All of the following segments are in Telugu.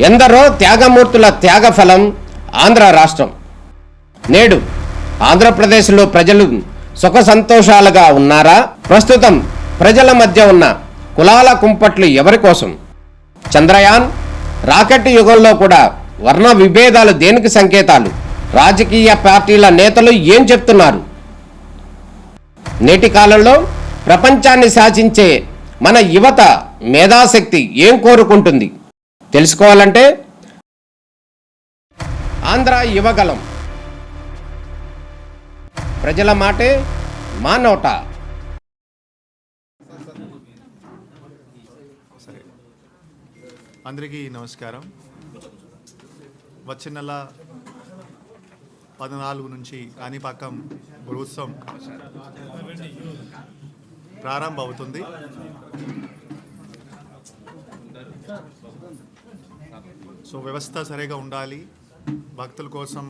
ఎందరో త్యాగమూర్తుల త్యాగఫలం ఆంధ్ర రాష్ట్రం. నేడు ఆంధ్రప్రదేశ్లో ప్రజలు సుఖ సంతోషాలుగా ఉన్నారా? ప్రస్తుతం ప్రజల మధ్య ఉన్న కులాల కుంపట్లు ఎవరి కోసం? చంద్రయాన్ రాకెట్ యుగంలో కూడా వర్ణ విభేదాలు దేనికి సంకేతాలు? రాజకీయ పార్టీల నేతలు ఏం చెప్తున్నారు? నేటి కాలంలో ప్రపంచాన్ని శాసించే మన యువత మేధాశక్తి ఏం కోరుకుంటుంది? తెలుసుకోవాలంటే ఆంధ్ర యువగలం. ప్రజల మాటే మా నోట. అందరికీ నమస్కారం. వచ్చే నెల 14 నుంచి కాణిపాకం బ్రహ్మోత్సవం ప్రారంభం అవుతుంది. సో వ్యవస్థ సరిగా ఉండాలి, భక్తుల కోసం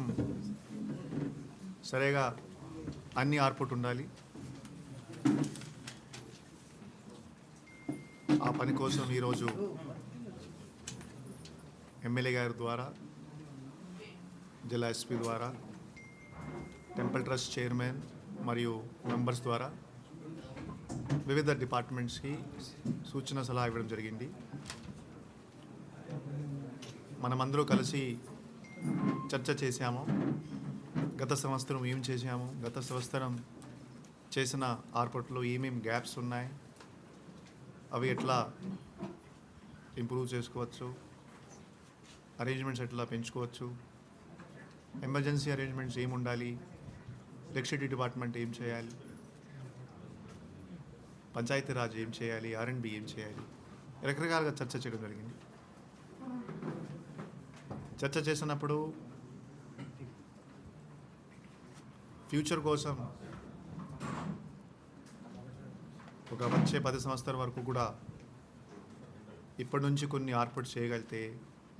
సరిగా అన్ని ఏర్పాటు ఉండాలి. ఆ పని కోసం ఈరోజు ఎమ్మెల్యే గారి ద్వారా, జిల్లా ఎస్పీ ద్వారా, టెంపుల్ ట్రస్ట్ చైర్మన్ మరియు మెంబర్స్ ద్వారా వివిధ డిపార్ట్మెంట్స్కి సూచన సలహా ఇవ్వడం జరిగింది. మనమందరూ కలిసి చర్చ చేశాము. గత సంవత్సరం ఏం చేశాము, గత సంవత్సరం చేసిన ఏర్పాట్లో ఏమేమి గ్యాప్స్ ఉన్నాయి, అవి ఎట్లా ఇంప్రూవ్ చేసుకోవచ్చు, అరేంజ్మెంట్స్ ఎట్లా పెంచుకోవచ్చు, ఎమర్జెన్సీ అరేంజ్మెంట్స్ ఏమి ఉండాలి, ఎలక్ట్రిసిటీ డిపార్ట్మెంట్ ఏం చేయాలి, పంచాయతీరాజ్ ఏం చేయాలి, R&B ఏం చేయాలి, రకరకాలుగా చర్చ చేయడం జరిగింది. చర్చ చేసినప్పుడు ఫ్యూచర్ కోసం వచ్చే 10 సంవత్సరాల వరకు కూడా ఇప్పటి నుంచి కొన్ని ఏర్పాటు చేయగలిగితే,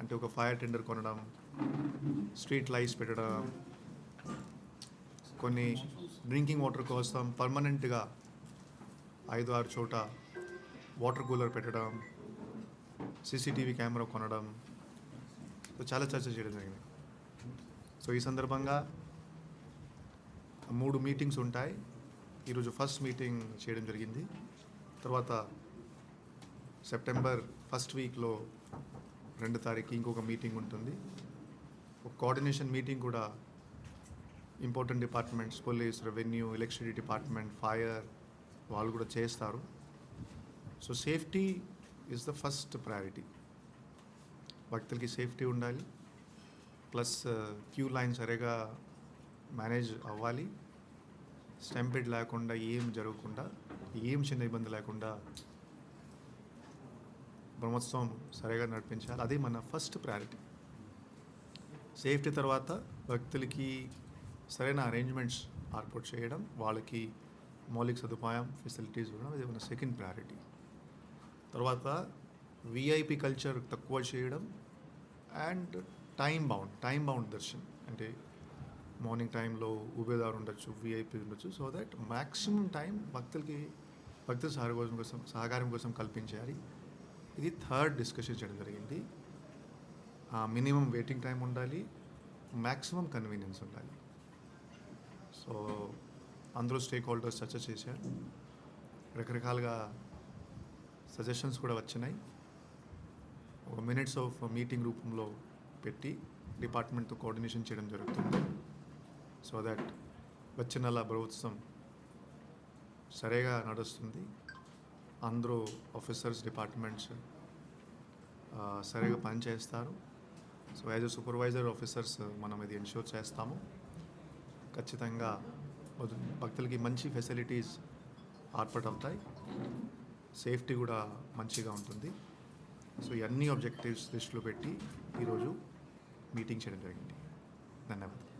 అంటే ఒక ఫైర్ టెండర్ కొనడం, స్ట్రీట్ లైట్స్ పెట్టడం, కొన్ని డ్రింకింగ్ వాటర్ కోసం పర్మనెంట్గా 5-6 చోట వాటర్ కూలర్ పెట్టడం, CCTV కెమెరా కొనడం, సో చాలా చర్చ చేయడం జరిగింది. సో ఈ సందర్భంగా 3 మీటింగ్స్ ఉంటాయి. ఈరోజు ఫస్ట్ మీటింగ్ చేయడం జరిగింది. తర్వాత సెప్టెంబర్ ఫస్ట్ వీక్లో 2వ తారీఖు ఇంకొక మీటింగ్ ఉంటుంది. ఒక కోఆర్డినేషన్ మీటింగ్ కూడా important departments, police, revenue, electricity department, fire వాళ్ళు కూడా చేస్తారు. So safety is the first priority. భక్తులకి సేఫ్టీ ఉండాలి, ప్లస్ క్యూ లైన్ సరిగా మేనేజ్ అవ్వాలి, స్టాంపీడ్ లేకుండా, ఏం జరగకుండా, ఏం చిన్న ఇబ్బంది లేకుండా బ్రహ్మోత్సవం సరిగా నడిపించాలి. అది మన ఫస్ట్ ప్రయారిటీ. సేఫ్టీ తర్వాత భక్తులకి సరైన అరేంజ్మెంట్స్ ఏర్పాటు చేయడం, వాళ్ళకి మౌలిక సదుపాయం, ఫెసిలిటీస్ ఇవ్వడం, అది మన సెకండ్ ప్రయారిటీ. తర్వాత VIP కల్చర్ తక్కువ చేయడం అండ్ టైం బౌండ్ దర్శనం, అంటే మార్నింగ్ టైంలో ఉబేదారు ఉండొచ్చు, VIP ఉండొచ్చు. సో దట్ మ్యాక్సిమం టైం భక్తుల సహకారం కోసం కల్పించాలి. ఇది థర్డ్ డిస్కషన్ చేయడం జరిగింది. మినిమం వెయిటింగ్ టైం ఉండాలి, మ్యాక్సిమం కన్వీనియన్స్ ఉండాలి. సో అందరూ స్టేక్ హోల్డర్స్ చర్చ చేశారు. రకరకాలుగా సజెషన్స్ కూడా వచ్చినాయి. ఒక మినిట్స్ ఆఫ్ మీటింగ్ రూపంలో పెట్టి డిపార్ట్మెంట్తో కోఆర్డినేషన్ చేయడం జరుగుతుంది. సో దట్ వచ్చే నెల బ్రహ్మోత్సవం సరిగా నడుస్తుంది. అందరూ ఆఫీసర్స్, డిపార్ట్మెంట్స్ సరిగా పనిచేస్తారు. So as a supervisor officers మనం ఇది ఎన్ష్యూర్ చేస్తాము. ఖచ్చితంగా భక్తులకి మంచి ఫెసిలిటీస్ ఏర్పాటు అవుతాయి, సేఫ్టీ కూడా మంచిగా ఉంటుంది. సో ఇవన్నీ ఆబ్జెక్టివ్స్ దృష్టిలో పెట్టి ఈరోజు మీటింగ్ చేయడం జరిగింది. ధన్యవాదాలు.